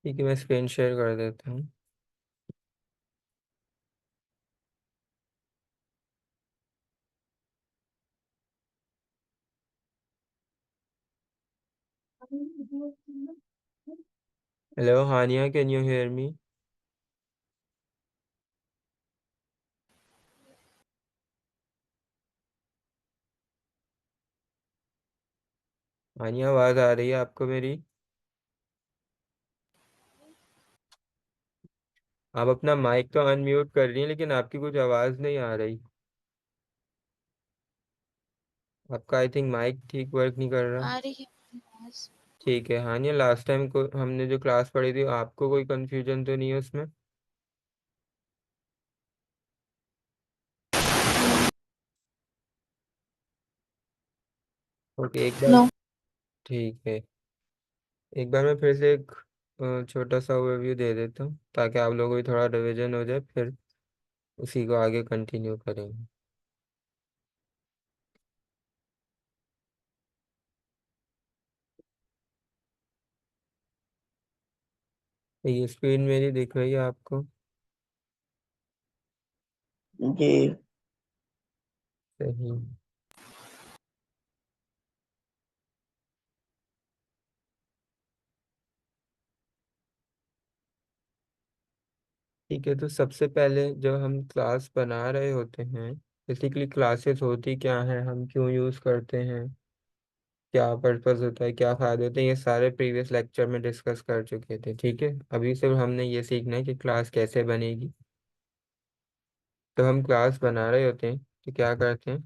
ठीक है, मैं स्क्रीन शेयर कर देता हूँ। Hello Hania, can you hear me? Hania, आवाज़ आ रही है आपको मेरी? आप अपना माइक तो अनम्यूट कर रही हैं, लेकिन आपकी कुछ आवाज़ नहीं आ रही। आपका आई थिंक माइक ठीक वर्क नहीं कर रहा। आ रही है आवाज। ठीक है हानिया, लास्ट टाइम को हमने जो क्लास पढ़ी थी, आपको कोई कंफ्यूजन तो नहीं है उसमें? ओके, एक बार। नो। ठीक है, एक बार मैं फिर से एक छोटा सा ओवरव्यू दे देता हूँ, ताकि आप लोगों को भी थोड़ा रिवीजन हो जाए, फिर उसी को आगे कंटिन्यू करेंगे। तो ये स्क्रीन मेरी दिख रही है आपको? जी। सही। ठीक है, तो सबसे पहले जब हम क्लास बना रहे होते हैं, बेसिकली क्लासेस होती क्या है, हम क्यों यूज़ करते हैं, क्या पर्पस होता है, क्या फ़ायदे होते हैं, ये सारे प्रीवियस लेक्चर में डिस्कस कर चुके थे। ठीक है, अभी सिर्फ हमने ये सीखना है कि क्लास कैसे बनेगी। तो हम क्लास बना रहे होते हैं तो क्या करते हैं,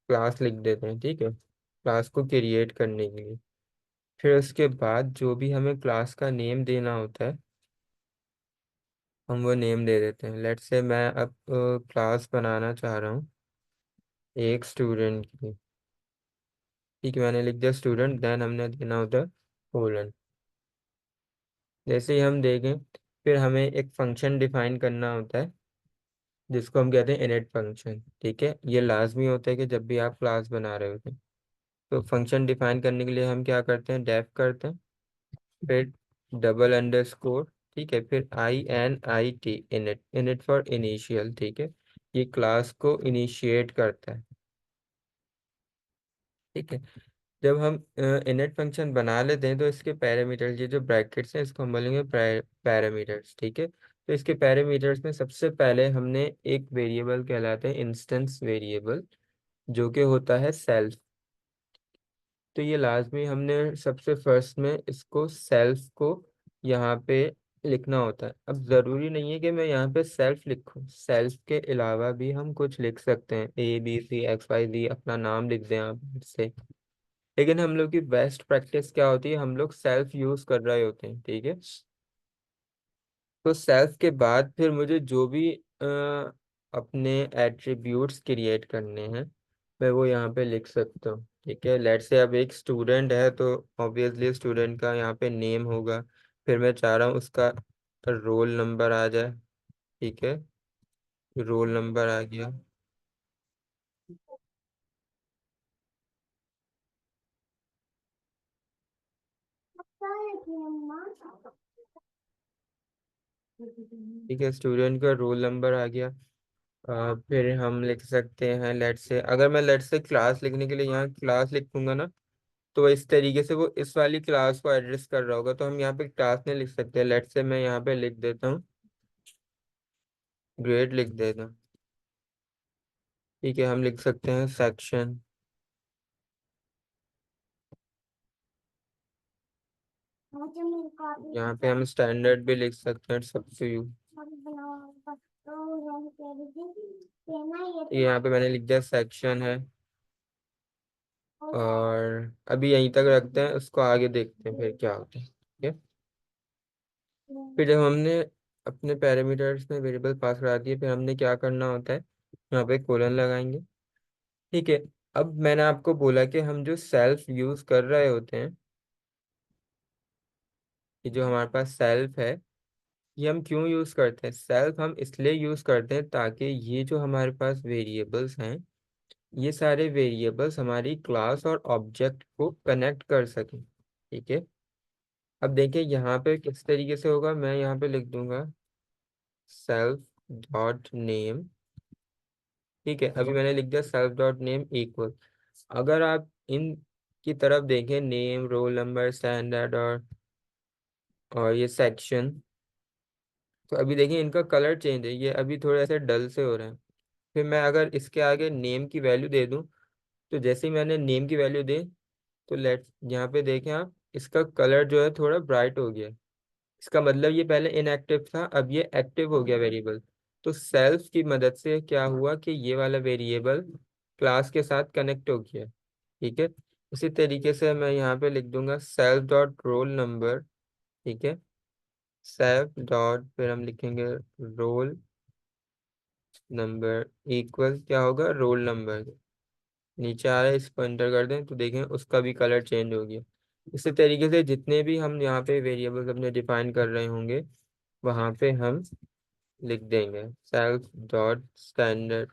क्लास लिख देते हैं। ठीक है, क्लास को क्रिएट करने के लिए। फिर उसके बाद जो भी हमें क्लास का नेम देना होता है, हम वो नेम दे देते हैं। लेट्स से मैं अब क्लास बनाना चाह रहा हूँ एक स्टूडेंट की। ठीक है, मैंने लिख दिया स्टूडेंट, देन हमने देना होता है कोलन। जैसे ही हम देखें, फिर हमें एक फंक्शन डिफाइन करना होता है, जिसको हम कहते हैं इनिट फंक्शन। ठीक है, ये लाजमी होता है कि जब भी आप क्लास बना रहे होते हैं, तो फंक्शन डिफाइन करने के लिए हम क्या करते हैं, डेफ करते हैं, फिर डबल अंडरस्कोर। ठीक है, फिर INIT, init, init for initial. ठीक है, ये क्लास को इनिशिएट करता है। ठीक है, जब हम इनिट फंक्शन बना लेते हैं, तो इसके पैरामीटर्स, ये जो ब्रैकेट्स हैं, इसको हम बोलेंगे पैरामीटर्स। ठीक है, तो इसके पैरामीटर्स में सबसे पहले हमने एक वेरिएबल कहलाता है इंस्टेंस वेरिएबल, जो कि होता है सेल्फ। तो ये लाजमी हमने सबसे फर्स्ट में इसको सेल्फ को यहाँ पे लिखना होता है। अब ज़रूरी नहीं है कि मैं यहाँ पे सेल्फ लिखूँ, सेल्फ के अलावा भी हम कुछ लिख सकते हैं, ABCXYZ, अपना नाम लिख दें आप से। लेकिन हम लोग की बेस्ट प्रैक्टिस क्या होती है, हम लोग सेल्फ यूज कर रहे होते हैं। ठीक है, तो सेल्फ के बाद फिर मुझे जो भी अपने एट्रीब्यूट्स क्रिएट करने हैं, मैं वो यहाँ पे लिख सकता हूँ। ठीक है, लेट्स से अब एक स्टूडेंट है, तो ऑब्वियसली स्टूडेंट का यहाँ पे नेम होगा। फिर मैं चाह रहा हूँ उसका रोल नंबर आ जाए। ठीक है, रोल नंबर आ गया। ठीक है, स्टूडेंट का रोल नंबर आ गया। फिर हम लिख सकते हैं, लेट से अगर मैं लेट से क्लास लिखने के लिए यहाँ क्लास लिखूंगा ना, तो इस तरीके से वो इस वाली क्लास को एड्रेस कर रहा होगा, तो हम यहाँ पे क्लास नहीं लिख सकते। लेट से मैं यहाँ पे लिख देता हूँ ग्रेड, लिख देता हूँ। ठीक है, हम लिख सकते हैं सेक्शन। यहाँ पे हम स्टैंडर्ड भी लिख सकते हैं, सबसे यू। यहाँ पे मैंने लिख दिया सेक्शन है, और अभी यहीं तक रखते हैं, उसको आगे देखते हैं फिर क्या होता है। ठीक है, फिर जब हमने अपने पैरामीटर्स में वेरिएबल पास करा दिए, फिर हमने क्या करना होता है, यहाँ पे कोलन लगाएंगे। ठीक है, अब मैंने आपको बोला कि हम जो सेल्फ यूज कर रहे होते हैं, ये जो हमारे पास सेल्फ है, ये हम क्यों यूज करते हैं, सेल्फ हम इसलिए यूज करते हैं ताकि ये जो हमारे पास वेरिएबल्स हैं, ये सारे वेरिएबल्स हमारी क्लास और ऑब्जेक्ट को कनेक्ट कर सकें। ठीक है, अब देखिए यहाँ पे किस तरीके से होगा, मैं यहाँ पे लिख दूंगा सेल्फ डॉट नेम। ठीक है, अभी मैंने लिख दिया सेल्फ डॉट नेम इक्वल। अगर आप इन की तरफ देखें, नेम, रोल नंबर, स्टैंडर्ड और ये सेक्शन, तो अभी देखिए इनका कलर चेंज है, ये अभी थोड़े ऐसे डल से हो रहे हैं। फिर मैं अगर इसके आगे नेम की वैल्यू दे दूं, तो जैसे ही मैंने नेम की वैल्यू दे, तो लेट यहाँ पे देखें आप, इसका कलर जो है थोड़ा ब्राइट हो गया। इसका मतलब ये पहले इनएक्टिव था, अब ये एक्टिव हो गया वेरिएबल। तो सेल्फ की मदद से क्या हुआ कि ये वाला वेरिएबल क्लास के साथ कनेक्ट हो गया। ठीक है, इसी तरीके से मैं यहाँ पे लिख दूंगा सेल्फ डॉट रोल नंबर। ठीक है, सेल्फ डॉट, फिर हम लिखेंगे रोल नंबर इक्वल क्या होगा, रोल नंबर। नीचे आ रहा है, इसको एंटर कर दें तो देखें उसका भी कलर चेंज हो गया। इसी तरीके से जितने भी हम यहाँ पे वेरिएबल्स अपने डिफाइन कर रहे होंगे, वहाँ पे हम लिख देंगे सेल्फ डॉट स्टैंडर्ड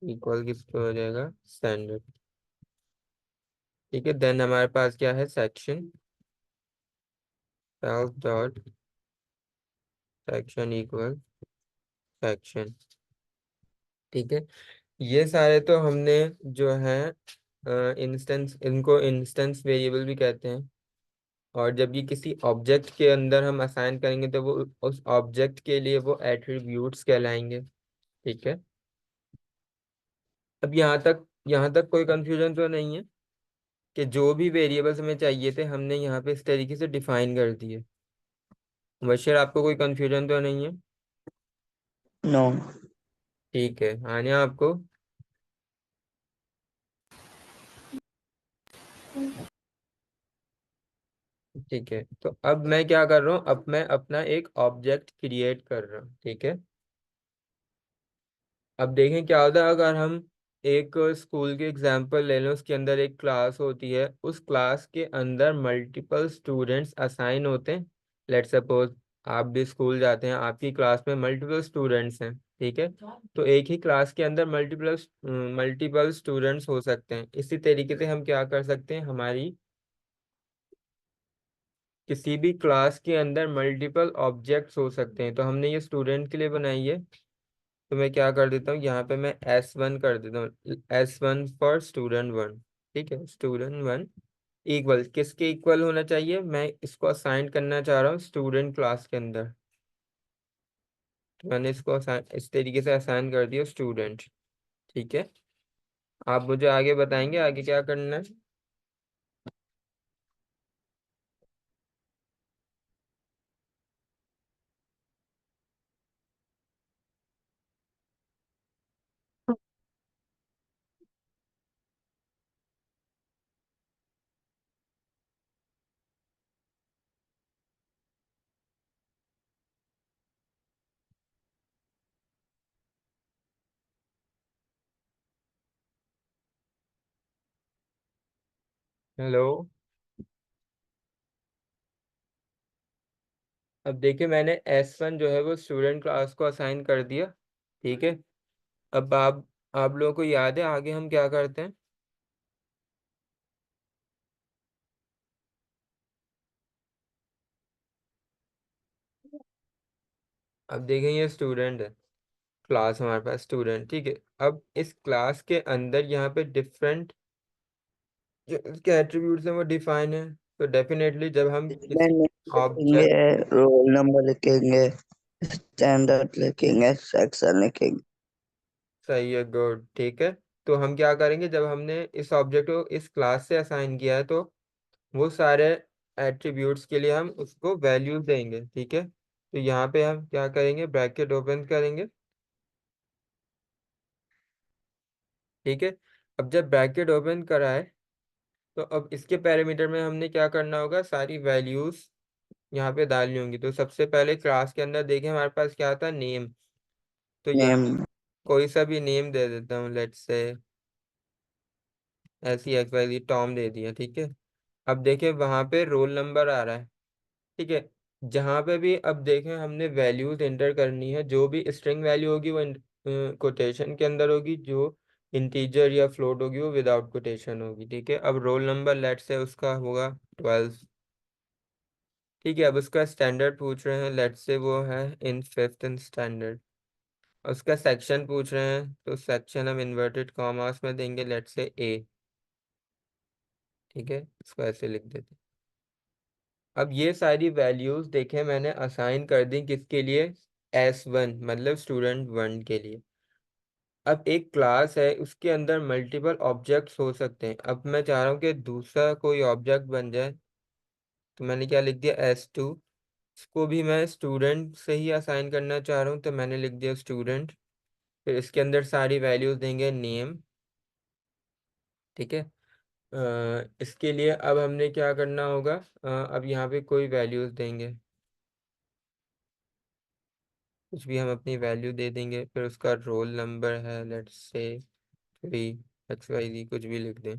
इक्वल किसको हो जाएगा, स्टैंडर्ड। ठीक है, देन हमारे पास क्या है, section, self dot section equal section. ठीक है, ये सारे तो हमने जो है इंस्टेंस, इनको इंस्टेंस वेरिएबल भी कहते हैं। और जब ये किसी ऑब्जेक्ट के अंदर हम असाइन करेंगे, तो वो उस ऑब्जेक्ट के लिए वो एट्रीब्यूट्स कहलाएंगे। ठीक है, अब यहाँ तक कोई कंफ्यूजन तो नहीं है कि जो भी वेरिएबल्स हमें चाहिए थे हमने यहाँ पे इस तरीके से डिफाइन कर दिए। बशर आपको कोई कंफ्यूजन तो नहीं है? नो। ठीक है, आने आपको। ठीक है, तो अब मैं क्या कर रहा हूँ, अब मैं अपना एक ऑब्जेक्ट क्रिएट कर रहा हूँ। ठीक है, अब देखें क्या होता है अगर हम एक स्कूल के एग्जांपल ले लें, उसके अंदर एक क्लास होती है, उस क्लास के अंदर मल्टीपल स्टूडेंट्स असाइन होते हैं। लेट सपोज आप भी स्कूल जाते हैं, आपकी क्लास में मल्टीपल स्टूडेंट्स हैं। ठीक है, तो एक ही क्लास के अंदर मल्टीपल मल्टीपल स्टूडेंट्स हो सकते हैं। इसी तरीके से हम क्या कर सकते हैं, हमारी किसी भी क्लास के अंदर मल्टीपल ऑब्जेक्ट्स हो सकते हैं। तो हमने ये स्टूडेंट के लिए बनाई है, तो मैं क्या कर देता हूँ, यहाँ पे मैं S1 कर देता हूँ, S1 फॉर स्टूडेंट 1। ठीक है, स्टूडेंट 1 इक्वल किसके इक्वल होना चाहिए, मैं इसको असाइन करना चाह रहा हूँ स्टूडेंट क्लास के अंदर। तो मैंने इसको इस तरीके से असाइन कर दिया स्टूडेंट। ठीक है, आप मुझे आगे बताएंगे आगे क्या करना है। हेलो, अब देखिए मैंने S1 जो है वो स्टूडेंट क्लास को असाइन कर दिया। ठीक है, अब आप लोगों को याद है आगे हम क्या करते हैं। अब देखें ये स्टूडेंट है, क्लास हमारे पास स्टूडेंट। ठीक है, अब इस क्लास के अंदर यहाँ पे डिफरेंट जो इसके एट्रीब्यूट्स हैं वो डिफाइन है। तो डेफिनेटली जब हम इसमें किसी नेम लिखेंगे, ऑब्जेक्ट, रोल नंबर लिखेंगे, स्टैंडर्ड लिखेंगे, सेक्शन लिखेंगे। सही है, गुड, ठीक है। तो हम क्या करेंगे, जब हमने इस ऑब्जेक्ट को इस क्लास से असाइन किया है, तो वो सारे एट्रीब्यूट्स के लिए हम उसको वैल्यूज देंगे। ठीक है, तो यहाँ पे हम क्या करेंगे, ब्रैकेट ओपन करेंगे। ठीक है, अब जब ब्रैकेट ओपन करा है, तो अब इसके पैरामीटर में हमने क्या करना होगा, सारी वैल्यूज यहाँ पे डालनी होंगी। तो सबसे पहले क्लास के अंदर देखें हमारे पास क्या था, नेम। तो यहाँ नेम कोई सा भी नेम दे देता हूँ, लेट्स से ऐसी XYZ टॉम दे दिया। ठीक है, अब देखें वहां पे रोल नंबर आ रहा है। ठीक है, जहां पे भी अब देखें हमने वैल्यूज एंटर करनी है, जो भी स्ट्रिंग वैल्यू होगी वो कोटेशन के अंदर होगी, जो इंटीजर या फ्लोट होगी वो विदाउट कोटेशन होगी, ठीक है। अब रोल नंबर लेट से उसका होगा 12, ठीक है। अब उसका स्टैंडर्ड पूछ रहे हैं, लेट से वो है इन फिफ्थ इन स्टैंडर्ड। उसका सेक्शन पूछ रहे हैं, तो सेक्शन हम इन्वर्टेड कॉमास में देंगे, लेट से ए, ठीक है। इसको ऐसे लिख देते हैं। अब ये सारी वैल्यूज देखें मैंने असाइन कर दी किसके लिए, S1 मतलब स्टूडेंट 1 के लिए। अब एक क्लास है उसके अंदर मल्टीपल ऑब्जेक्ट्स हो सकते हैं। अब मैं चाह रहा हूँ कि दूसरा कोई ऑब्जेक्ट बन जाए, तो मैंने क्या लिख दिया, S2। इसको भी मैं स्टूडेंट से ही असाइन करना चाह रहा हूँ, तो मैंने लिख दिया स्टूडेंट। फिर इसके अंदर सारी वैल्यूज देंगे नेम, ठीक है। इसके लिए अब हमने क्या करना होगा, अब यहाँ पे कोई वैल्यूज देंगे, कुछ भी हम अपनी वैल्यू दे देंगे। फिर उसका रोल नंबर है लेट्स से 3 XYZ, कुछ भी लिख दें।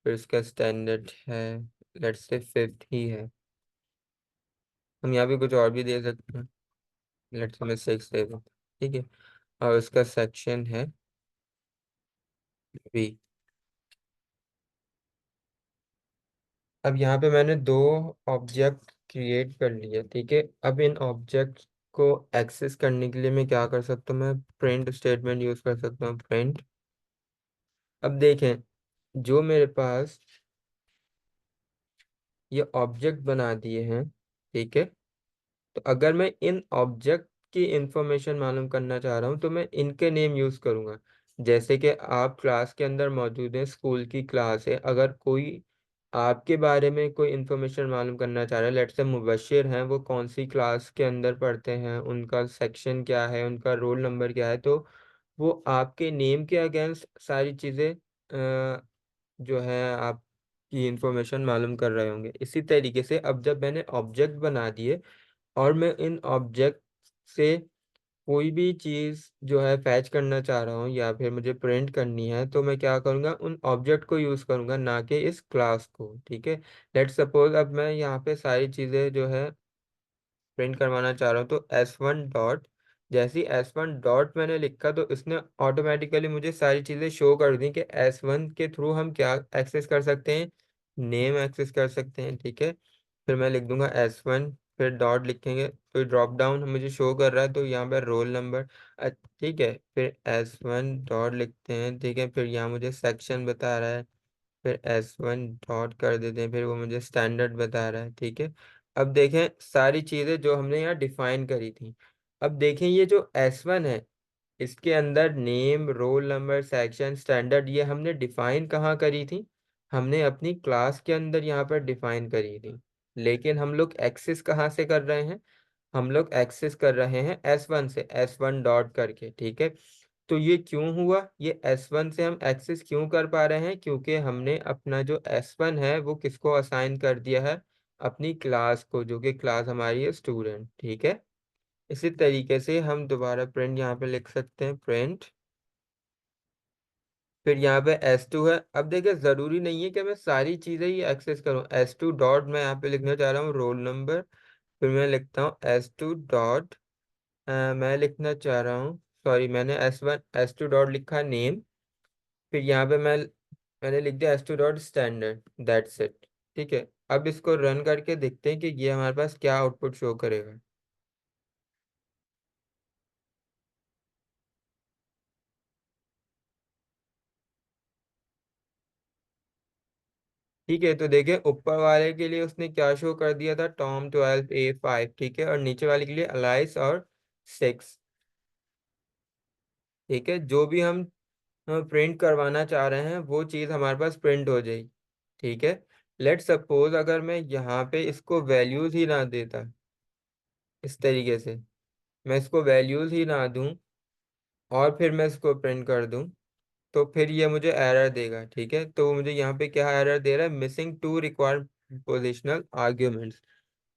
फिर उसका स्टैंडर्ड है लेट्स से फिफ्थ ही है। हम यहाँ पे कुछ और भी दे सकते हैं, लेट्स में 6 दे दें, ठीक है। और उसका सेक्शन है बी। अब यहाँ पे मैंने दो ऑब्जेक्ट क्रिएट कर लिए, ठीक है। अब इन ऑब्जेक्ट को एक्सेस करने के लिए मैं क्या कर सकता हूँ, मैं प्रिंट स्टेटमेंट यूज कर सकता हूँ, प्रिंट। अब देखें, जो मेरे पास ये ऑब्जेक्ट बना दिए हैं, ठीक है। तो अगर मैं इन ऑब्जेक्ट की इंफॉर्मेशन मालूम करना चाह रहा हूँ तो मैं इनके नेम यूज करूंगा। जैसे कि आप क्लास के अंदर मौजूद हैं, स्कूल की क्लास है, अगर कोई आपके बारे में कोई इंफॉर्मेशन मालूम करना चाह रहा है, लेट्स से मुबशिर हैं, वो कौन सी क्लास के अंदर पढ़ते हैं, उनका सेक्शन क्या है, उनका रोल नंबर क्या है, तो वो आपके नेम के अगेंस्ट सारी चीज़ें जो है आपकी इंफॉर्मेशन मालूम कर रहे होंगे। इसी तरीके से अब जब मैंने ऑब्जेक्ट बना दिए और मैं इन ऑब्जेक्ट से कोई भी चीज़ जो है फैच करना चाह रहा हूँ या फिर मुझे प्रिंट करनी है, तो मैं क्या करूँगा, उन ऑब्जेक्ट को यूज़ करूँगा, ना कि इस क्लास को, ठीक है। लेट्स सपोज अब मैं यहाँ पे सारी चीज़ें जो है प्रिंट करवाना चाह रहा हूँ, तो S1 डॉट, जैसे ही S1 डॉट मैंने लिखा तो इसने ऑटोमेटिकली मुझे सारी चीज़ें शो कर दी कि S1 के थ्रू हम क्या एक्सेस कर सकते हैं, नेम एक्सेस कर सकते हैं, ठीक है। फिर मैं लिख दूंगा S1, फिर डॉट लिखेंगे तो ड्रॉप डाउन मुझे शो कर रहा है, तो यहाँ पर रोल नंबर, ठीक है। फिर S1 डॉट लिखते हैं, ठीक है। फिर यहाँ मुझे सेक्शन बता रहा है, फिर S1 डॉट कर देते हैं, फिर वो मुझे स्टैंडर्ड बता रहा है, ठीक है। अब देखें सारी चीज़ें जो हमने यहाँ डिफाइन करी थी। अब देखें ये जो S1 है, इसके अंदर name, roll number, section, standard, ये हमने डिफाइन कहाँ करी थी, हमने अपनी क्लास के अंदर यहाँ पर डिफाइन करी थी। लेकिन हम लोग एक्सेस कहाँ से कर रहे हैं, हम लोग एक्सेस कर रहे हैं S1 से, S1 डॉट करके, ठीक है। तो ये क्यों हुआ, ये S1 से हम एक्सेस क्यों कर पा रहे हैं, क्योंकि हमने अपना जो S1 है वो किसको असाइन कर दिया है, अपनी क्लास को, जो कि क्लास हमारी है स्टूडेंट, ठीक है। इसी तरीके से हम दोबारा प्रिंट यहाँ पे लिख सकते हैं, प्रिंट। फिर यहाँ पे S2 है। अब देखिए जरूरी नहीं है कि मैं सारी चीजें ही एक्सेस करूँ। S2 डॉट मैं यहाँ पे लिखना चाह रहा हूँ रोल नंबर, फिर मैं लिखता हूँ S2 डॉट, मैं लिखना चाह रहा हूँ, सॉरी मैंने S2 डॉट लिखा नेम। फिर यहाँ पे मैंने लिख दिया S2 dot standard, that's it, ठीक है। अब इसको रन करके देखते हैं कि ये हमारे पास क्या आउटपुट शो करेगा। ठीक है, तो देखिए ऊपर वाले के लिए उसने क्या शो कर दिया था, Tom 12 A5, ठीक है। और नीचे वाले के लिए अलाइस और 6, ठीक है। जो भी हम प्रिंट करवाना चाह रहे हैं वो चीज़ हमारे पास प्रिंट हो जाएगी, ठीक है। लेट सपोज अगर मैं यहाँ पे इसको वैल्यूज ही ना देता, इस तरीके से मैं इसको वैल्यूज ही ना दूं और फिर मैं इसको प्रिंट कर दूं, तो फिर ये मुझे एरर देगा, ठीक है। तो मुझे यहाँ पे क्या एरर दे रहा है, मिसिंग 2 रिक्वायर्ड पोजिशनल आर्ग्यूमेंट्स।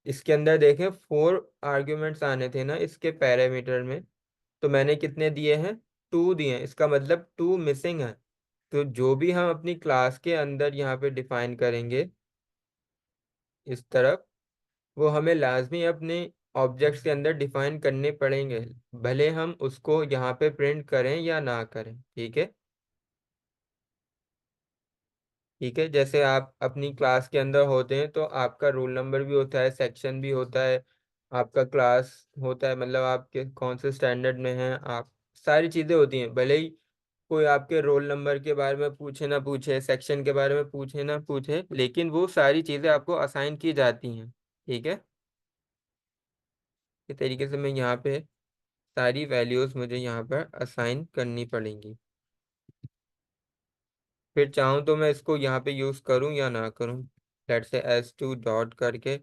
इसके अंदर देखें 4 आर्ग्यूमेंट्स आने थे ना इसके पैरामीटर में, तो मैंने कितने दिए हैं, 2 दिए हैं, इसका मतलब 2 मिसिंग है। तो जो भी हम अपनी क्लास के अंदर यहाँ पे डिफाइन करेंगे इस तरफ, वो हमें लाजमी अपने ऑब्जेक्ट्स के अंदर डिफाइन करने पड़ेंगे, भले हम उसको यहाँ पे प्रिंट करें या ना करें, ठीक है। ठीक है, जैसे आप अपनी क्लास के अंदर होते हैं तो आपका रोल नंबर भी होता है, सेक्शन भी होता है, आपका क्लास होता है, मतलब आप कौन से स्टैंडर्ड में हैं आप, सारी चीज़ें होती हैं। भले ही कोई आपके रोल नंबर के बारे में पूछे ना पूछे, सेक्शन के बारे में पूछे ना पूछे, लेकिन वो सारी चीज़ें आपको असाइन की जाती हैं। ठीक है, इस तरीके से मैं यहाँ पे सारी वैल्यूज़ मुझे यहाँ पर असाइन करनी पड़ेंगी। फिर चाहूँ तो मैं इसको यहाँ पे यूज़ करूँ या ना करूँ। लेट से S2 डॉट करके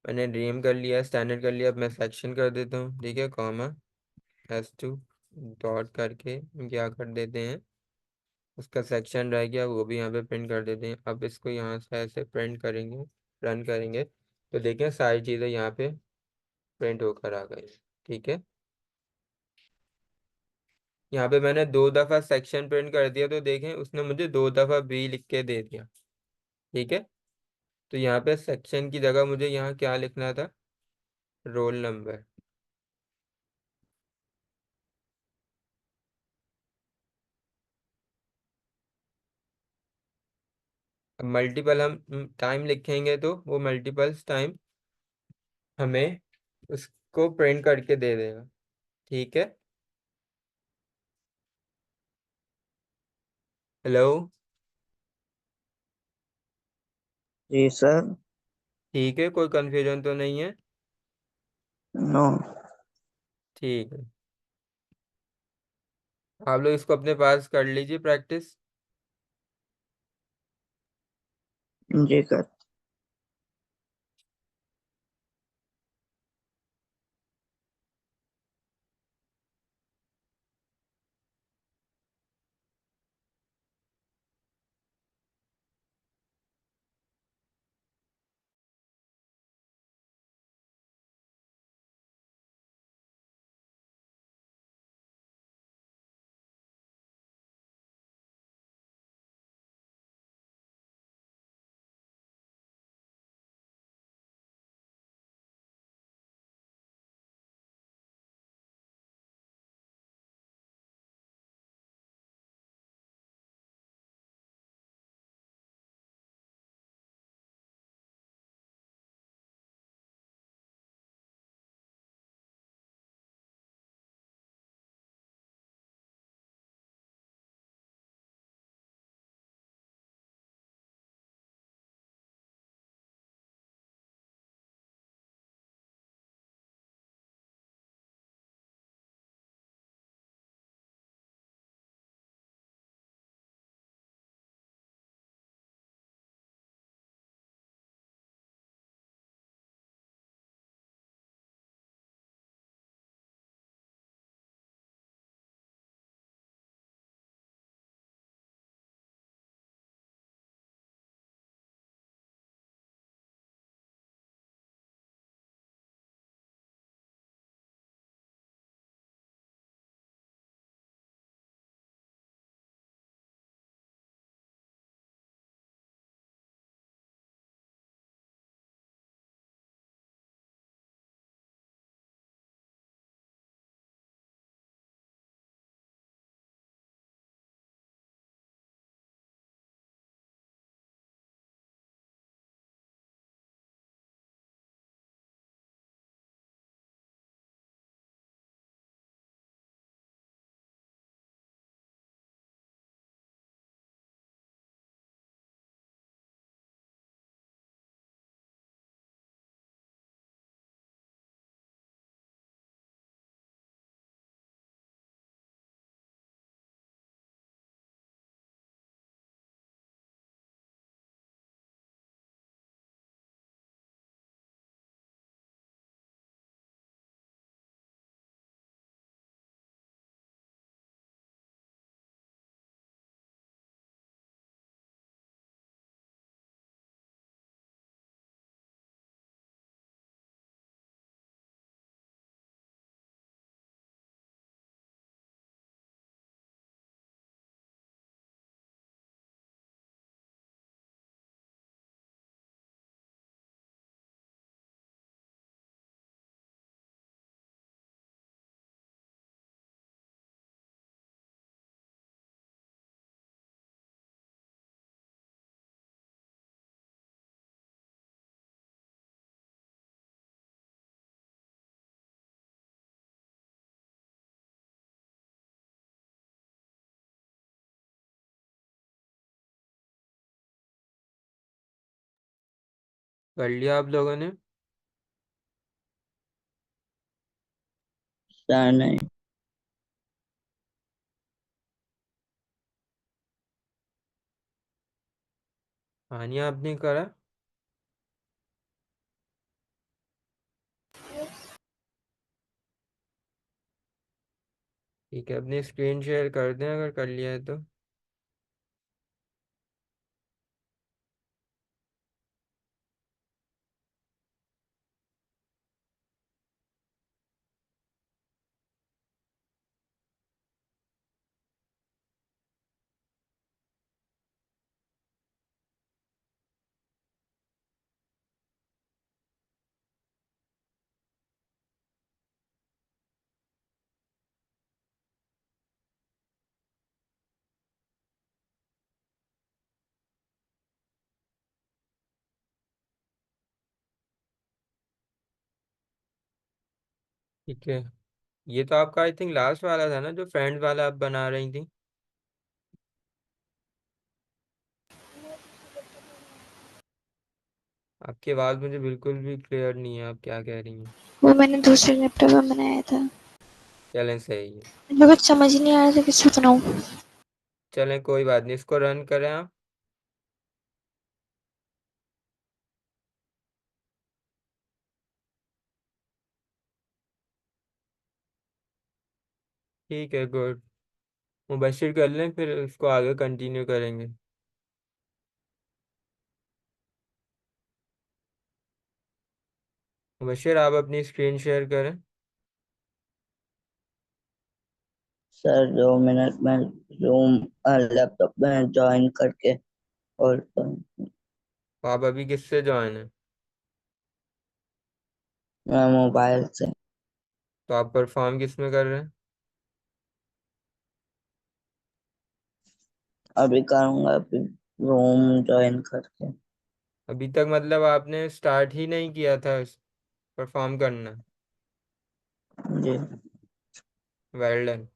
मैंने नेम कर लिया, स्टैंडर्ड कर लिया, अब मैं सेक्शन कर देता हूँ। ठीक है, कॉमा S2 डॉट करके क्या कर देते हैं, उसका सेक्शन रह गया वो भी यहाँ पे प्रिंट कर देते हैं। अब इसको यहाँ से ऐसे प्रिंट करेंगे, रन करेंगे तो देखें सारी चीज़ें यहाँ पे प्रिंट होकर आ गई। ठीक है, यहाँ पे मैंने 2 दफ़ा सेक्शन प्रिंट कर दिया तो देखें उसने मुझे 2 दफ़ा बी लिख के दे दिया। ठीक है, तो यहाँ पे सेक्शन की जगह मुझे यहाँ क्या लिखना था, रोल नंबर। अब मल्टीपल हम टाइम लिखेंगे तो वो मल्टीपल्स टाइम हमें उसको प्रिंट करके दे देगा। ठीक है, हेलो। जी सर। ठीक है, कोई कंफ्यूजन तो नहीं है? नो। ठीक है, आप लोग इसको अपने पास कर लीजिए प्रैक्टिस। जी सर। कर लिया आप लोगों ने? सर नहीं। हानिया आपने करा? ठीक है, अपनी स्क्रीन शेयर कर दें अगर कर लिया है तो। ठीक है, ये तो आपका आई थिंक लास्ट वाला था ना, जो फ्रेंड वाला आप बना रही थी। आपकी आवाज़ मुझे बिल्कुल भी क्लियर नहीं है, आप क्या कह रही हैं। वो मैंने दूसरे लैपटॉप में बनाया था। चलें, सही है। मुझे कुछ समझ ही नहीं आ रहा था किससे बनाऊं। चलें, कोई बात नहीं, इसको रन करें आप। ठीक है, गुड। मुबशिर कर लें, फिर उसको आगे कंटिन्यू करेंगे। मुबशिर, आप अपनी स्क्रीन शेयर करें। सर 2 मिनट में रूम लैपटॉप में ज्वाइन करके और तो आप अभी किससे ज्वाइन है? मैं मोबाइल से तो आप परफॉर्म किस में कर रहे हैं? अभी करूँगा, अभी रूम ज्वाइन करके। अभी तक मतलब आपने स्टार्ट ही नहीं किया था परफॉर्म करना? जी वेल डन।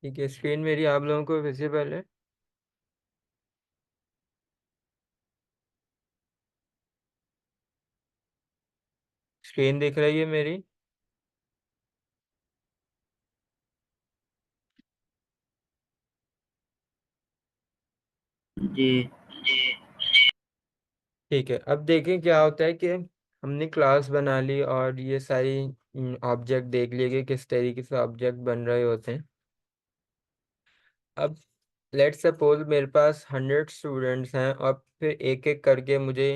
ठीक है, स्क्रीन मेरी आप लोगों को विजिबल है? स्क्रीन दिख रही है मेरी? जी। ठीक है, अब देखें क्या होता है कि हमने क्लास बना ली और ये सारी ऑब्जेक्ट देख लिए कि किस तरीके से ऑब्जेक्ट बन रहे होते हैं। अब लेट्स सपोज मेरे पास 100 स्टूडेंट्स हैं और फिर एक एक करके मुझे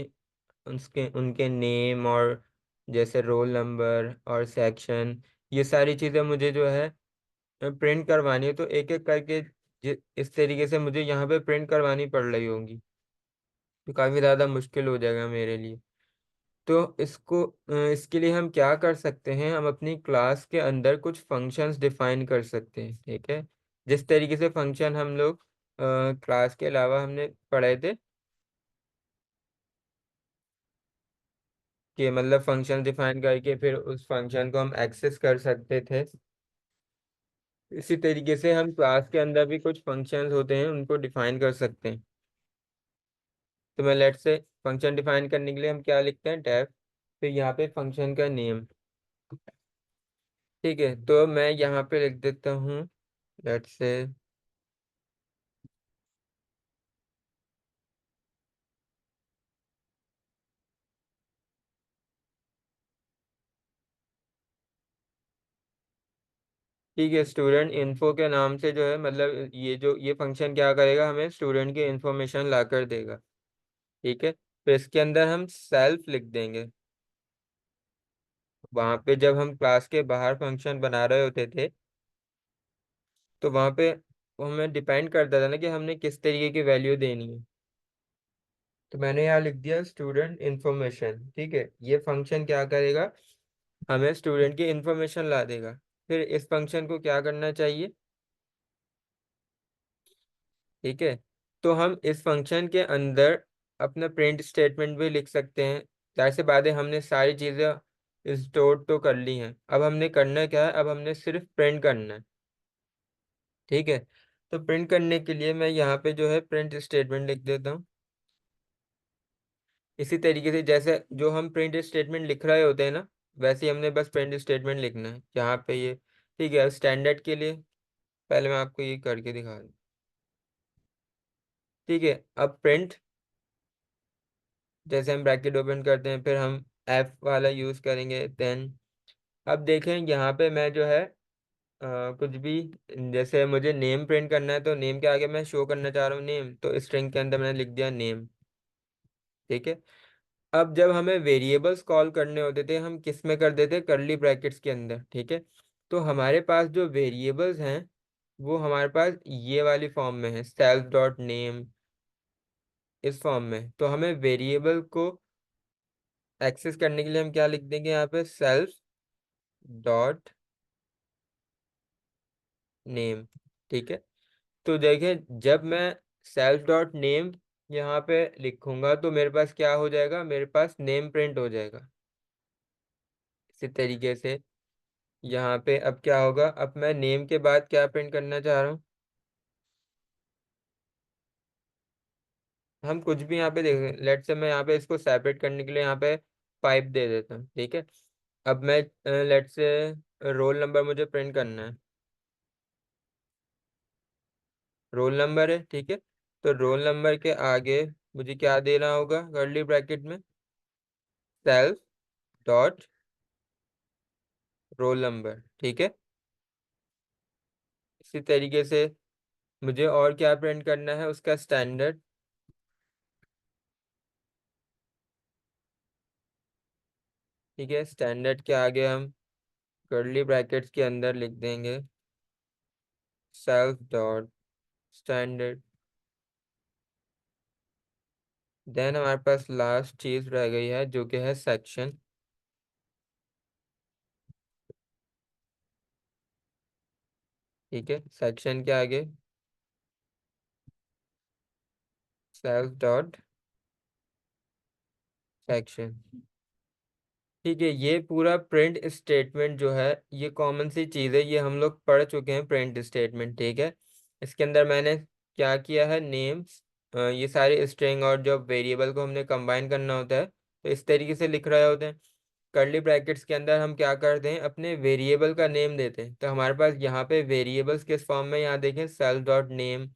उसके उनके नेम और जैसे रोल नंबर और सेक्शन, ये सारी चीज़ें मुझे जो है प्रिंट करवानी है। तो एक एक करके इस तरीके से मुझे यहाँ पे प्रिंट करवानी पड़ रही होंगी, तो काफ़ी ज़्यादा मुश्किल हो जाएगा मेरे लिए। तो इसके लिए हम क्या कर सकते हैं, हम अपनी क्लास के अंदर कुछ फंक्शंस डिफाइन कर सकते हैं। ठीक है, जिस तरीके से फंक्शन हम लोग क्लास के अलावा हमने पढ़े थे कि मतलब फंक्शन डिफाइन करके फिर उस फंक्शन को हम एक्सेस कर सकते थे, इसी तरीके से हम क्लास के अंदर भी कुछ फंक्शंस होते हैं उनको डिफाइन कर सकते हैं। तो मैं लेट से फंक्शन डिफाइन करने के लिए हम क्या लिखते हैं, टैब, फिर यहाँ पे फंक्शन का नेम। ठीक है, तो मैं यहाँ पे लिख देता हूँ लेट से, ठीक है, स्टूडेंट इन्फो के नाम से जो है मतलब ये फंक्शन क्या करेगा, हमें स्टूडेंट की इंफॉर्मेशन ला कर देगा। ठीक है, फिर इसके अंदर हम सेल्फ लिख देंगे। वहां पे जब हम क्लास के बाहर फंक्शन बना रहे होते थे तो वहां पे वो हमें डिपेंड करता था ना कि हमने किस तरीके की वैल्यू देनी है। तो मैंने यहाँ लिख दिया स्टूडेंट इन्फॉर्मेशन। ठीक है, ये फंक्शन क्या करेगा, हमें स्टूडेंट की इंफॉर्मेशन ला देगा। फिर इस फंक्शन को क्या करना चाहिए, ठीक है, तो हम इस फंक्शन के अंदर अपना प्रिंट स्टेटमेंट भी लिख सकते हैं। जाहिर सी बात है, हमने सारी चीज़ें स्टोर तो कर ली हैं, अब हमने करना क्या है, अब हमने सिर्फ प्रिंट करना है। ठीक है, तो प्रिंट करने के लिए मैं यहाँ पे जो है प्रिंट स्टेटमेंट लिख देता हूँ। इसी तरीके से जैसे जो हम प्रिंट स्टेटमेंट लिख रहे होते हैं ना, वैसे ही हमने बस प्रिंट स्टेटमेंट लिखना है यहाँ पे ये। ठीक है, स्टैंडर्ड के लिए पहले मैं आपको ये करके दिखा दूँ। ठीक है, अब प्रिंट, जैसे हम ब्रैकेट ओपन करते हैं फिर हम एफ वाला यूज़ करेंगे देन। अब देखें यहाँ पे मैं जो है कुछ भी, जैसे मुझे नेम प्रिंट करना है तो नेम के आगे मैं शो करना चाह रहा हूँ नेम, तो स्ट्रिंग के अंदर मैंने लिख दिया नेम। ठीक है, अब जब हमें वेरिएबल्स कॉल करने होते थे हम किस में कर देते, करली ब्रैकेट्स के अंदर। ठीक है, तो हमारे पास जो वेरिएबल्स हैं वो हमारे पास ये वाली फॉर्म में है, सेल्फ डॉट नेम, इस फॉर्म में। तो हमें वेरिएबल को एक्सेस करने के लिए हम क्या लिख देंगे यहाँ पे, सेल्फ डॉट नेम। ठीक है, तो देखें जब मैं सेल्फ डॉट नेम यहाँ पे लिखूंगा तो मेरे पास क्या हो जाएगा, मेरे पास नेम प्रिंट हो जाएगा। इसी तरीके से यहाँ पे अब क्या होगा, अब मैं नेम के बाद क्या प्रिंट करना चाह रहा हूँ, हम कुछ भी यहाँ पे देख, लेट से मैं यहाँ पे इसको सेपरेट करने के लिए यहाँ पे पाइप दे देता हूँ। ठीक है, अब मैं लेट से रोल नंबर मुझे प्रिंट करना है, रोल नंबर है। ठीक है, तो रोल नंबर के आगे मुझे क्या देना होगा, कर्ली ब्रैकेट में सेल्फ डॉट रोल नंबर। ठीक है, इसी तरीके से मुझे और क्या प्रिंट करना है, उसका स्टैंडर्ड। ठीक है, स्टैंडर्ड के आगे हम कर्ली ब्रैकेट्स के अंदर लिख देंगे सेल्फ डॉट स्टैंडर्ड। देन हमारे पास लास्ट चीज रह गई है जो कि है सेक्शन। ठीक है, सेक्शन के आगे सेल्फ डॉट सेक्शन। ठीक है, ये पूरा प्रिंट स्टेटमेंट जो है ये कॉमन सी चीज़ है, ये हम लोग पढ़ चुके हैं प्रिंट स्टेटमेंट। ठीक है, इसके अंदर मैंने क्या किया है, नेम्स, ये सारे स्ट्रिंग और जो वेरिएबल को हमने कंबाइन करना होता है तो इस तरीके से लिख रहे होते हैं। कर्ली ब्रैकेट्स के अंदर हम क्या करते हैं, अपने वेरिएबल का नेम देते हैं। तो हमारे पास यहाँ पे वेरिएबल्स किस फॉर्म में, यहाँ देखें self dot name,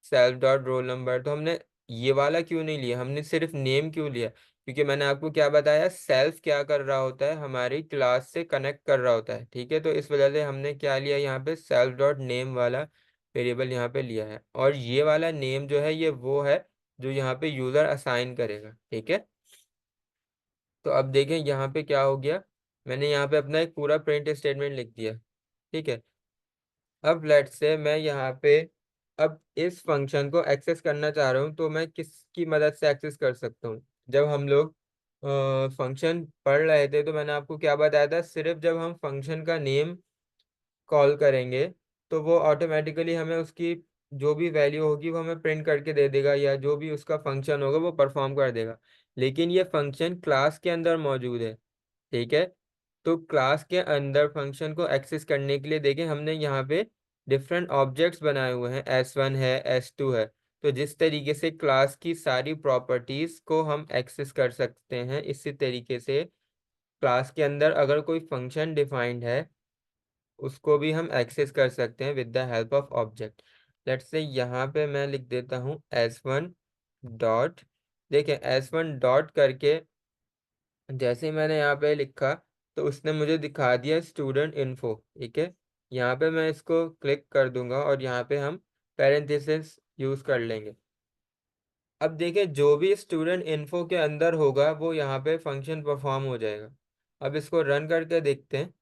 self dot roll number. तो हमने ये वाला क्यों नहीं लिया, हमने सिर्फ नेम क्यों लिया, क्योंकि मैंने आपको क्या बताया, सेल्फ क्या कर रहा होता है, हमारी क्लास से कनेक्ट कर रहा होता है। ठीक है, तो इस वजह से हमने क्या लिया, यहाँ पे सेल्फ डॉट नेम वाला वेरिएबल यहाँ पे लिया है। और ये वाला नेम जो है ये वो है जो यहाँ पे यूजर असाइन करेगा। ठीक है, तो अब देखें यहाँ पे क्या हो गया, मैंने यहाँ पे अपना एक पूरा प्रिंट स्टेटमेंट लिख दिया। ठीक है, अब लेट से मैं यहाँ पे अब इस फंक्शन को एक्सेस करना चाह रहा हूँ, तो मैं किसकी मदद से एक्सेस कर सकता हूँ। जब हम लोग फंक्शन पढ़ रहे थे तो मैंने आपको क्या बताया था, सिर्फ जब हम फंक्शन का नेम कॉल करेंगे तो वो ऑटोमेटिकली हमें उसकी जो भी वैल्यू होगी वो हमें प्रिंट करके दे देगा, या जो भी उसका फंक्शन होगा वो परफॉर्म कर देगा। लेकिन ये फंक्शन क्लास के अंदर मौजूद है। ठीक है, तो क्लास के अंदर फंक्शन को एक्सेस करने के लिए देखें हमने यहाँ पे डिफरेंट ऑब्जेक्ट्स बनाए हुए हैं, S1 है, S2 है। तो जिस तरीके से क्लास की सारी प्रॉपर्टीज को हम एक्सेस कर सकते हैं, इसी तरीके से क्लास के अंदर अगर कोई फंक्शन डिफाइंड है उसको भी हम एक्सेस कर सकते हैं with the help of object. Let's say यहाँ पे मैं लिख देता हूँ S1 डॉट, देखें S1 डॉट करके जैसे ही मैंने यहाँ पे लिखा तो उसने मुझे दिखा दिया स्टूडेंट इन्फो। ठीक है, यहाँ पे मैं इसको क्लिक कर दूंगा और यहाँ पे हम पैरेंथेसिस यूज कर लेंगे। अब देखें जो भी स्टूडेंट इन्फो के अंदर होगा वो यहाँ पे फंक्शन परफॉर्म हो जाएगा। अब इसको रन करके देखते हैं।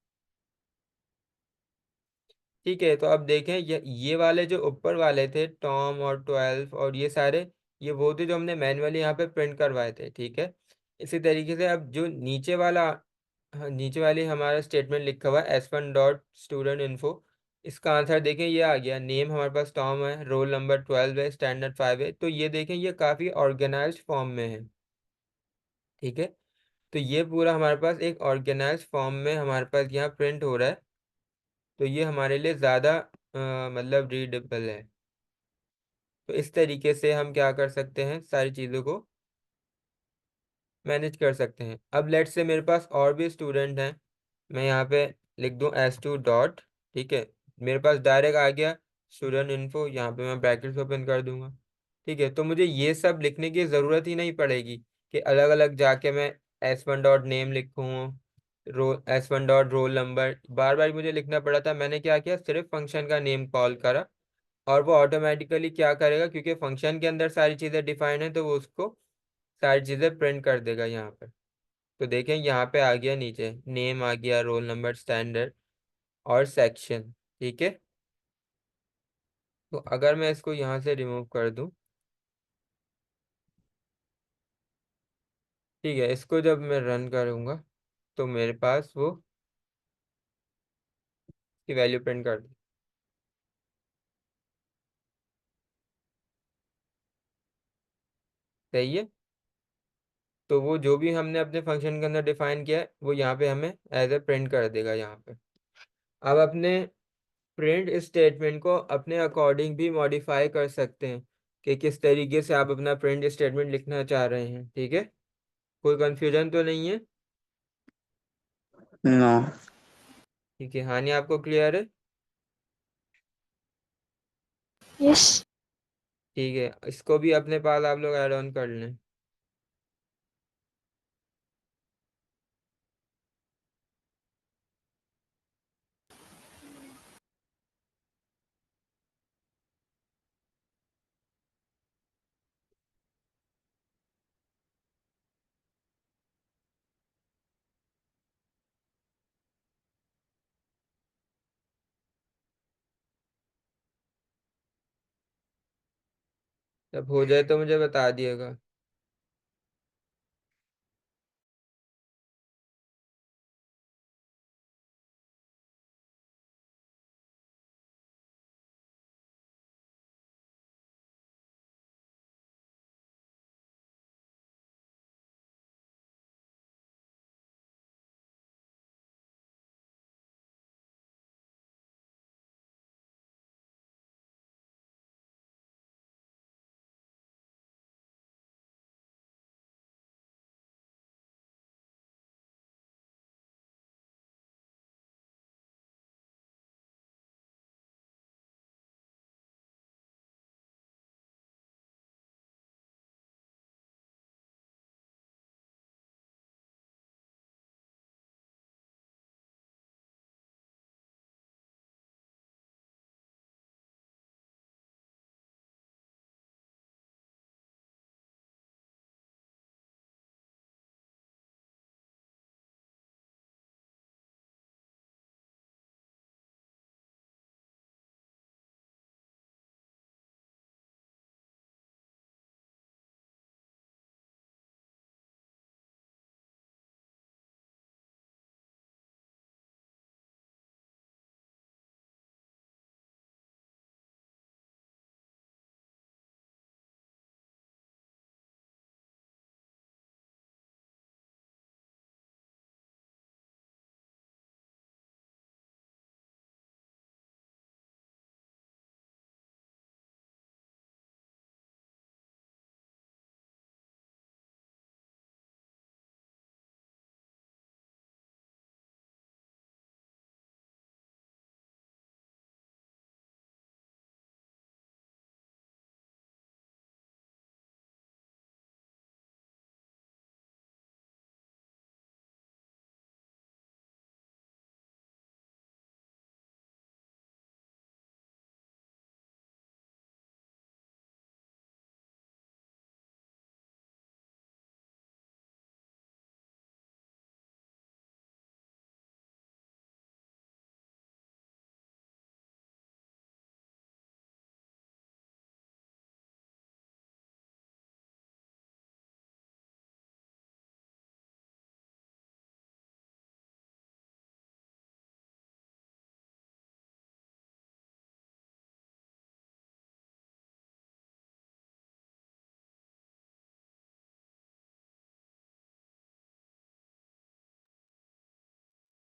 ठीक है, तो अब देखें ये वाले जो ऊपर वाले थे टॉम और 12 और ये सारे, ये वो थे जो हमने मैन्युअली यहाँ पे प्रिंट करवाए थे। ठीक है, इसी तरीके से अब जो नीचे वाला, हाँ, नीचे वाली हमारा स्टेटमेंट लिखा हुआ है S1 डॉट स्टूडेंट इन्फो, इसका आंसर देखें ये आ गया, नेम हमारे पास टॉम है, रोल नंबर 12 है, स्टैंडर्ड 5 है। तो ये देखें ये काफ़ी ऑर्गेनाइज्ड फॉर्म में है। ठीक है, तो ये पूरा हमारे पास एक ऑर्गेनाइज्ड फॉर्म में हमारे पास यहाँ प्रिंट हो रहा है। तो ये हमारे लिए ज़्यादा मतलब रीडेबल है। तो इस तरीके से हम क्या कर सकते हैं, सारी चीज़ों को मैनेज कर सकते हैं। अब लेट से मेरे पास और भी स्टूडेंट हैं, मैं यहाँ पे लिख दूँ S2 डॉट। ठीक है, मेरे पास डायरेक्ट आ गया स्टूडेंट इन्फो, यहाँ पे मैं ब्रैकेट्स ओपन कर दूंगा। ठीक है, तो मुझे ये सब लिखने की ज़रूरत ही नहीं पड़ेगी कि अलग अलग जाके मैं S1 डॉट नेम लिखूँ, S1 डॉट रोल नंबर बार बार मुझे लिखना पड़ा था। मैंने क्या किया, सिर्फ फंक्शन का नेम कॉल करा और वो ऑटोमेटिकली क्या करेगा, क्योंकि फंक्शन के अंदर सारी चीज़ें डिफाइन है तो वो उसको सारी चीज़ें प्रिंट कर देगा यहाँ पर। तो देखें यहाँ पे आ गया, नीचे नेम आ गया, रोल नंबर, स्टैंडर्ड और सेक्शन। ठीक है, तो अगर मैं इसको यहाँ से रिमूव कर दूँ, ठीक है, इसको जब मैं रन करूँगा तो मेरे पास वो की वैल्यू प्रिंट कर दी। सही है, तो वो जो भी हमने अपने फंक्शन के अंदर डिफाइन किया है वो यहाँ पे हमें एज ए प्रिंट कर देगा यहाँ पे। अब अपने प्रिंट स्टेटमेंट को अपने अकॉर्डिंग भी मॉडिफाई कर सकते हैं कि किस तरीके से आप अपना प्रिंट स्टेटमेंट लिखना चाह रहे हैं। ठीक है, कोई कंफ्यूजन तो नहीं है। नो। ठीक है, हानि आपको क्लियर है। यस। ठीक है, इसको भी अपने पास आप लोग ऐड ऑन कर लें। जब हो जाए तो मुझे बता दिएगा।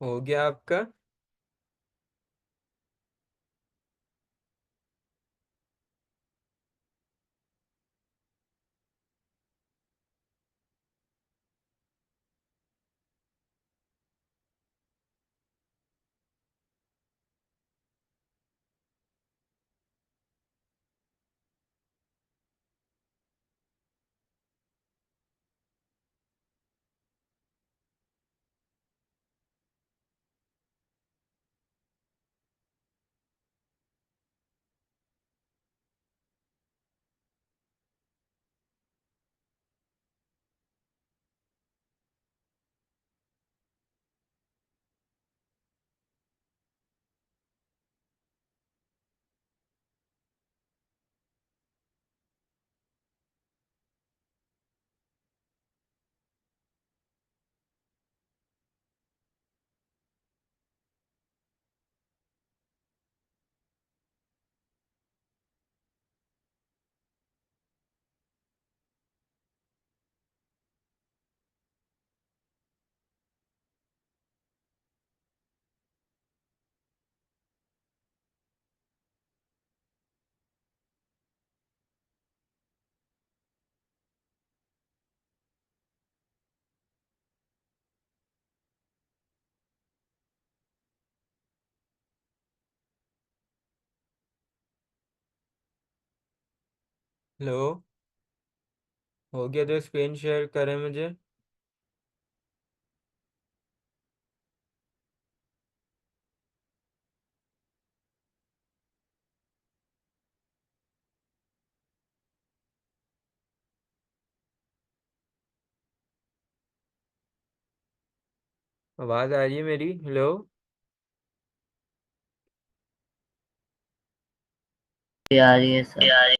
हो गया आपका? हेलो। हो गया तो स्क्रीन शेयर करें मुझे। आवाज़ आ रही है मेरी? हेलो। आ रही है सर।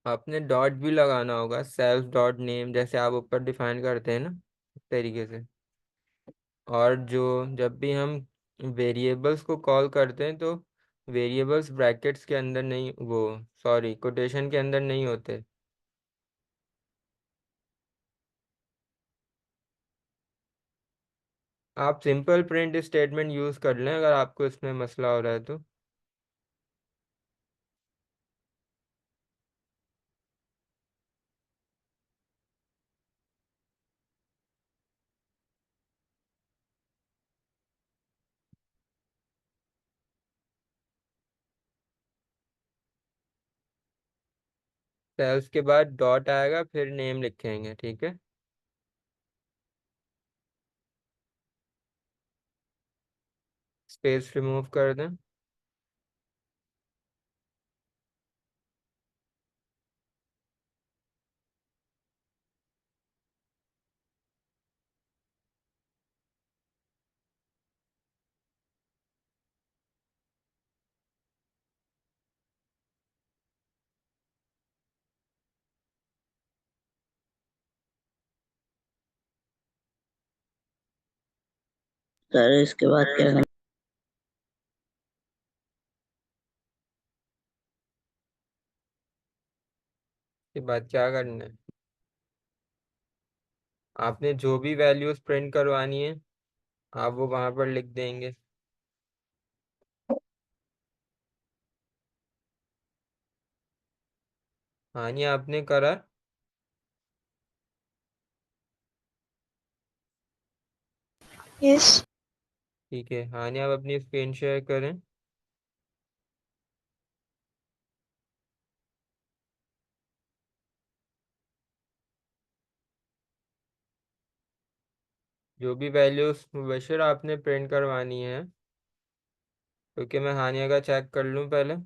आपने डॉट भी लगाना होगा, सेल्फ डॉट नेम, जैसे आप ऊपर डिफाइन करते हैं ना, इस तरीके से। और जो जब भी हम वेरिएबल्स को कॉल करते हैं तो वेरिएबल्स ब्रैकेट्स के अंदर नहीं, वो सॉरी कोटेशन के अंदर नहीं होते। आप सिंपल प्रिंट स्टेटमेंट यूज़ कर लें अगर आपको इसमें मसला हो रहा है तो। सेल्स के बाद डॉट आएगा, फिर नेम लिखेंगे, ठीक है। स्पेस रिमूव कर दें। सर इसके बाद क्या करना? के बाद क्या करना है? आपने जो भी वैल्यूज प्रिंट करवानी है आप वो वहां पर लिख देंगे। हाँ, ये आपने करा। यस। ठीक है, हाँ, ये आप अपनी स्क्रीन शेयर करें। जो भी वैल्यूज मुबशर आपने प्रिंट करवानी है क्योंकि मैं हानिया का चेक कर लूँ पहले।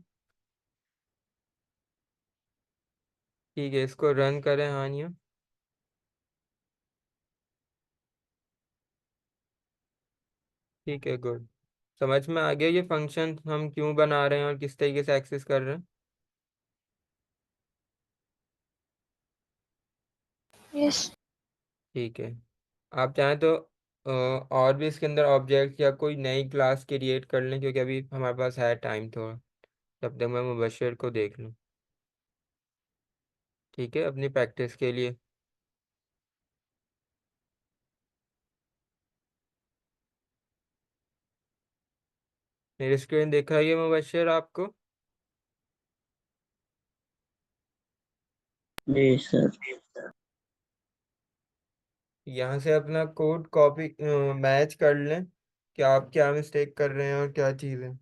ठीक है, इसको रन करें हानिया। ठीक है, गुड। समझ में आ गया ये फंक्शन हम क्यों बना रहे हैं और किस तरीके से एक्सेस कर रहे हैं। Yes. ठीक है। आप चाहें तो और भी इसके अंदर ऑब्जेक्ट या कोई नई क्लास क्रिएट कर लें, क्योंकि अभी हमारे पास है टाइम थोड़ा। तब तक मैं मुबशर को देख लूँ। ठीक है, अपनी प्रैक्टिस के लिए। मेरी स्क्रीन दिख रही है मुबशर आपको? जी सर। यहाँ से अपना कोड कॉपी मैच कर लें कि आप क्या मिस्टेक कर रहे हैं और क्या चीज़ है।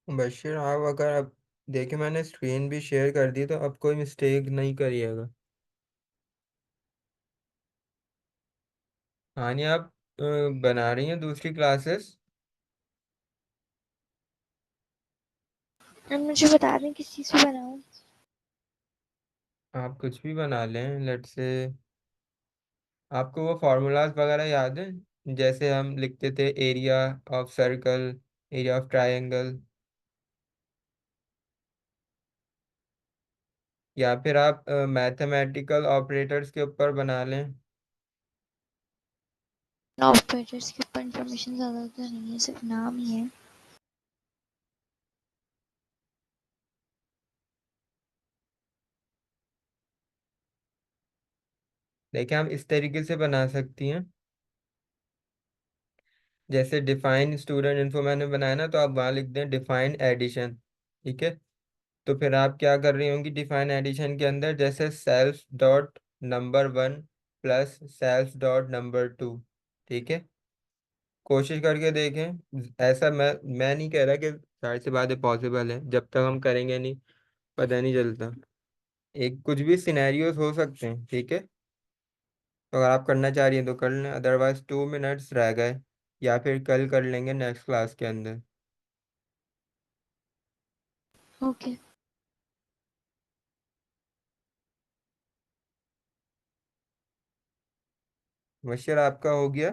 मुबशर, आप अगर अब देखिए मैंने स्क्रीन भी शेयर कर दी, तो अब कोई मिस्टेक नहीं करिएगा। हाँ, नहीं आप बना रही हैं दूसरी क्लासेस? अब मुझे बता दें किस चीज़ पे बनाऊँ। आप कुछ भी बना लें, लेट से। आपको वो फार्मूलाज वगैरह याद है, जैसे हम लिखते थे area of circle, area of triangle? या फिर आप मैथमेटिकल ऑपरेटर्स के ऊपर बना लें। ऑपरेटर्स के ऊपर इंफॉर्मेशन ज़्यादा तो नहीं है, सिर्फ नाम ही है। देखिए हम इस तरीके से बना सकती हैं, जैसे डिफाइन स्टूडेंट इन्फो मैंने बनाया ना, तो आप वहाँ लिख दें डिफाइन एडिशन। ठीक है। तो फिर आप क्या कर रही होंगी डिफाइन एडिशन के अंदर, जैसे self dot number one plus self dot number two. ठीक है। कोशिश करके देखें। ऐसा मैं नहीं कह रहा कि जाहिर सी बात है पॉसिबल है, जब तक हम करेंगे नहीं पता नहीं चलता। एक कुछ भी सिनेरियोज हो सकते हैं। ठीक है। तो अगर आप करना चाह रही हैं तो कर लें, अदरवाइज 2 मिनट्स रह गए, या फिर कल कर लेंगे नेक्स्ट क्लास के अंदर। ओके। मशर आपका हो गया?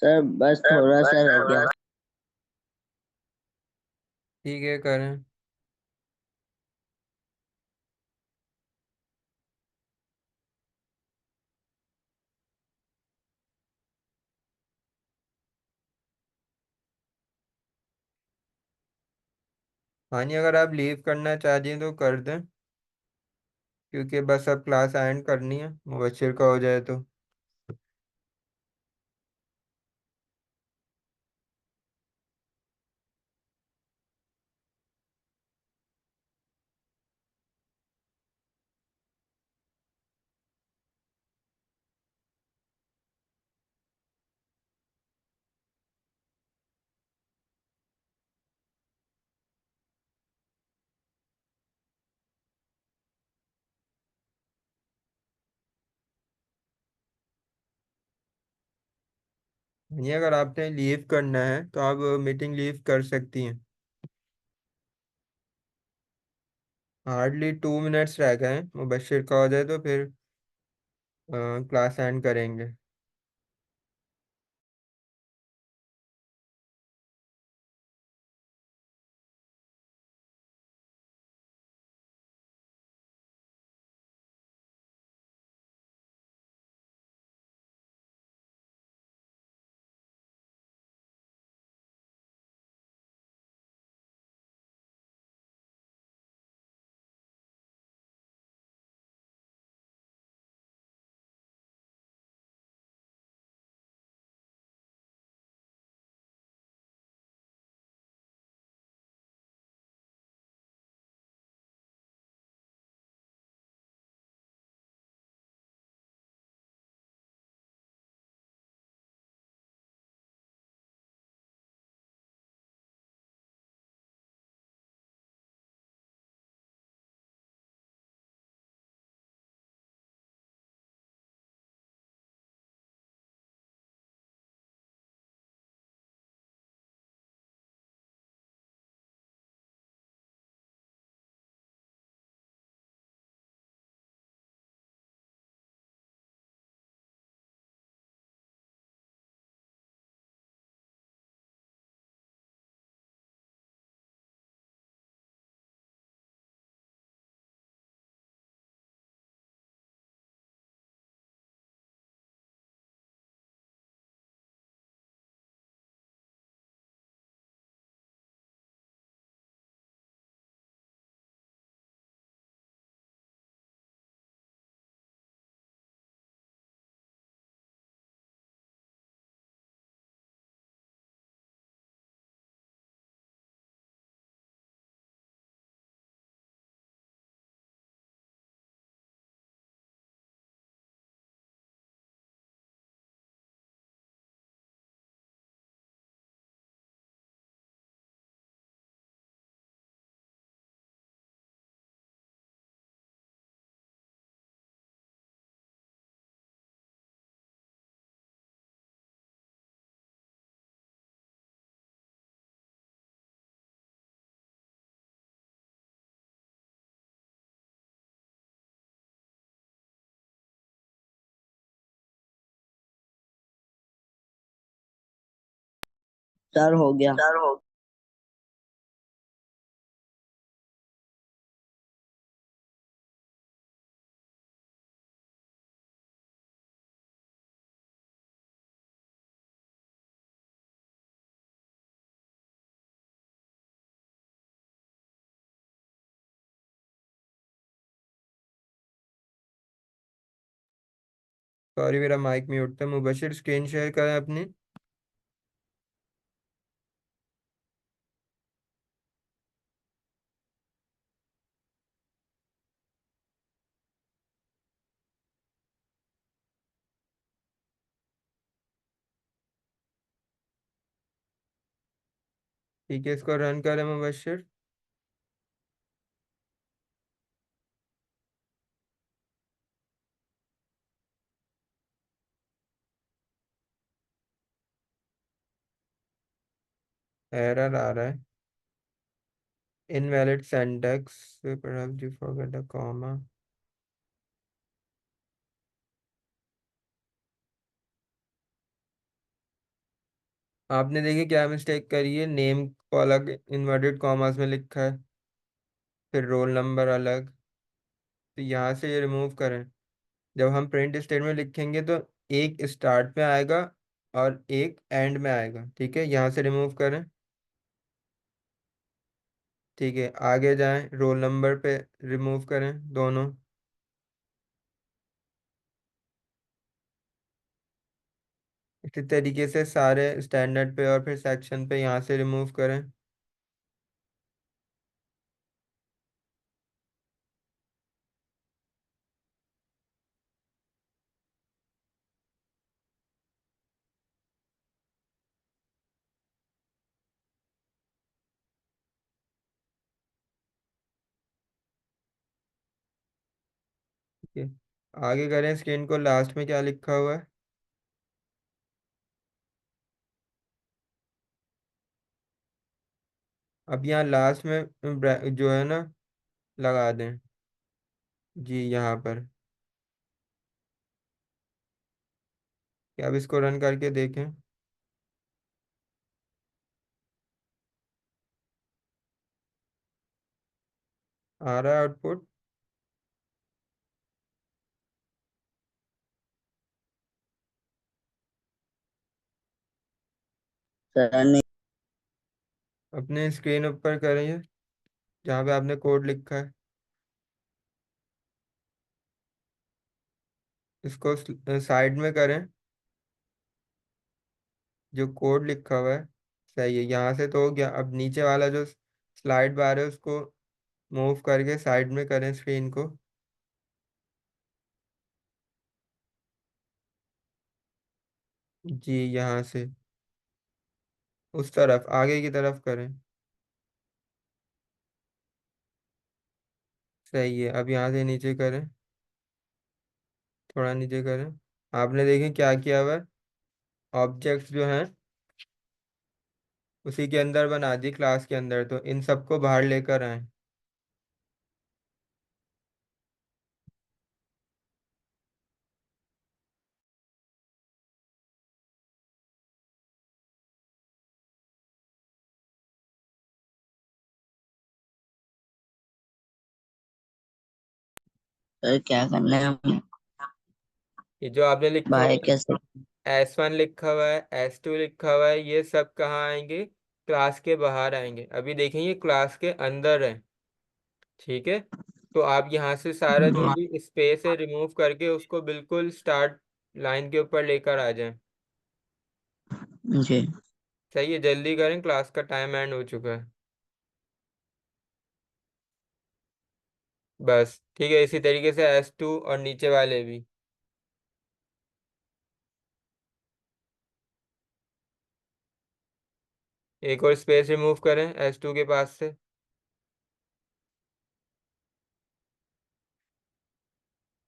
सर बस थोड़ा सा रह गया। ठीक है, करें। हाँ नहीं, अगर आप लीव करना चाहती हैं तो कर दें, क्योंकि बस अब क्लास एंड करनी है, मुबशिर का हो जाए तो। नहीं, अगर आपने लीव करना है तो आप मीटिंग लीव कर सकती हैं। हार्डली 2 मिनट्स रह गए हैं, मुबशिर का हो जाए तो फिर क्लास एंड करेंगे। सर हो गया। सॉरी मेरा माइक म्यूट था। मुबशिर स्क्रीन शेयर करें अपनी। ठीक है, इसको रन करें मुबशिर। एरर आ रहा है। Invalid syntax, perhaps you forgot a comma। आपने देखिए क्या मिस्टेक करी है, नेम को अलग इन्वर्टेड कॉमास में लिखा है, फिर रोल नंबर अलग। तो यहाँ से ये रिमूव करें। जब हम प्रिंट स्टेटमेंट लिखेंगे तो एक स्टार्ट में आएगा और एक एंड में आएगा। ठीक है, यहाँ से रिमूव करें। ठीक है, आगे जाएं, रोल नंबर पे रिमूव करें दोनों। इसी तरीके से सारे स्टैंडर्ड पे और फिर सेक्शन पे यहाँ से रिमूव करें। ठीक है, आगे करें स्क्रीन को, लास्ट में क्या लिखा हुआ है। अब यहाँ लास्ट में जो है ना, लगा दें जी यहाँ पर। क्या अब इसको रन करके देखें। आ रहा है आउटपुट। सर नहीं। अपने स्क्रीन ऊपर करिए जहाँ पे आपने कोड लिखा है, इसको साइड में करें। जो कोड लिखा हुआ है सही है, यहाँ से तो हो गया। अब नीचे वाला जो स्लाइड बार है उसको मूव करके साइड में करें स्क्रीन को। जी यहाँ से उस तरफ आगे की तरफ करें। सही है, अब यहाँ से नीचे करें, थोड़ा नीचे करें। आपने देखें क्या किया हुआ है, ऑब्जेक्ट्स जो हैं उसी के अंदर बना दी क्लास के अंदर, तो इन सबको बाहर लेकर आए। सर क्या करना है हमें? ये जो आपने लिखा बाय हुआ है, कैसे? S1 लिखा हुआ है, S2 लिखा हुआ है, ये सब कहाँ आएंगे, क्लास के बाहर आएंगे। अभी देखेंगे क्लास के अंदर है। ठीक है, तो आप यहाँ से सारा जो भी स्पेस है रिमूव करके उसको बिल्कुल स्टार्ट लाइन के ऊपर लेकर आ जाएं। जी। सही है, जल्दी करें, क्लास का टाइम एंड हो चुका है। बस ठीक है, इसी तरीके से S2 और नीचे वाले भी। एक और स्पेस रिमूव करें S2 के पास से।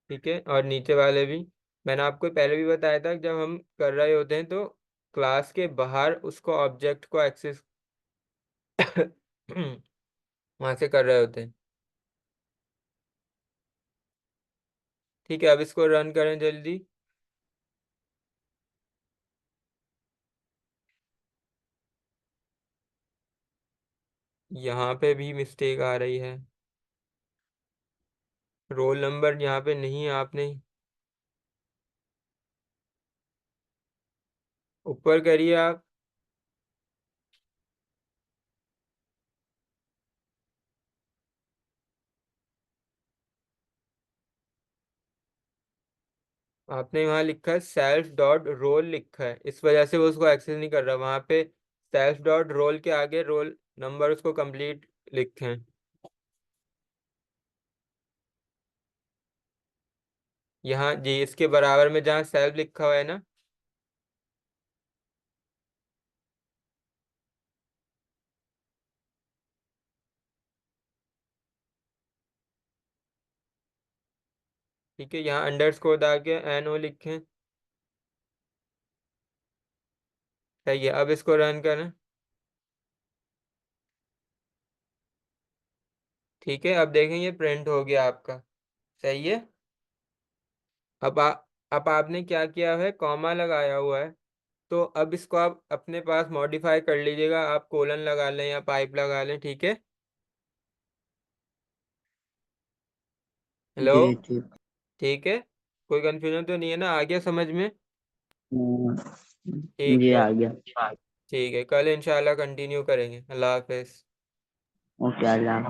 ठीक है, और नीचे वाले भी। मैंने आपको पहले भी बताया था कि जब हम कर रहे होते हैं तो क्लास के बाहर उसको ऑब्जेक्ट को एक्सेस वहां से कर रहे होते हैं। ठीक है, अब इसको रन करें जल्दी। यहाँ पे भी मिस्टेक आ रही है। रोल नंबर यहाँ पे नहीं है, आपने ऊपर करिए आप। आपने वहाँ लिखा है सेल्फ डॉट रोल लिखा है, इस वजह से वो उसको एक्सेस नहीं कर रहा। वहाँ पे सेल्फ डॉट रोल के आगे रोल नंबर उसको कंप्लीट लिखे हैं। यहाँ जी इसके बराबर में जहाँ सेल्फ लिखा हुआ है ना, ठीक है, यहाँ अंडरस्कोर आके NO लिखें। सही है, अब इसको रन करें। ठीक है, अब देखें ये प्रिंट हो गया आपका। सही है। अब अब आपने क्या किया है, कॉमा लगाया हुआ है, तो अब इसको आप अपने पास मॉडिफाई कर लीजिएगा, आप कोलन लगा लें या पाइप लगा लें। ठीक है। हेलो। जी ठीक। ठीक है, कोई कंफ्यूजन तो नहीं है ना, आ गया समझ में? ठीक जी है। आ गया। ठीक है, कल इंशाल्लाह कंटिन्यू करेंगे। अल्लाह हाफिज। ओके अल्लाह।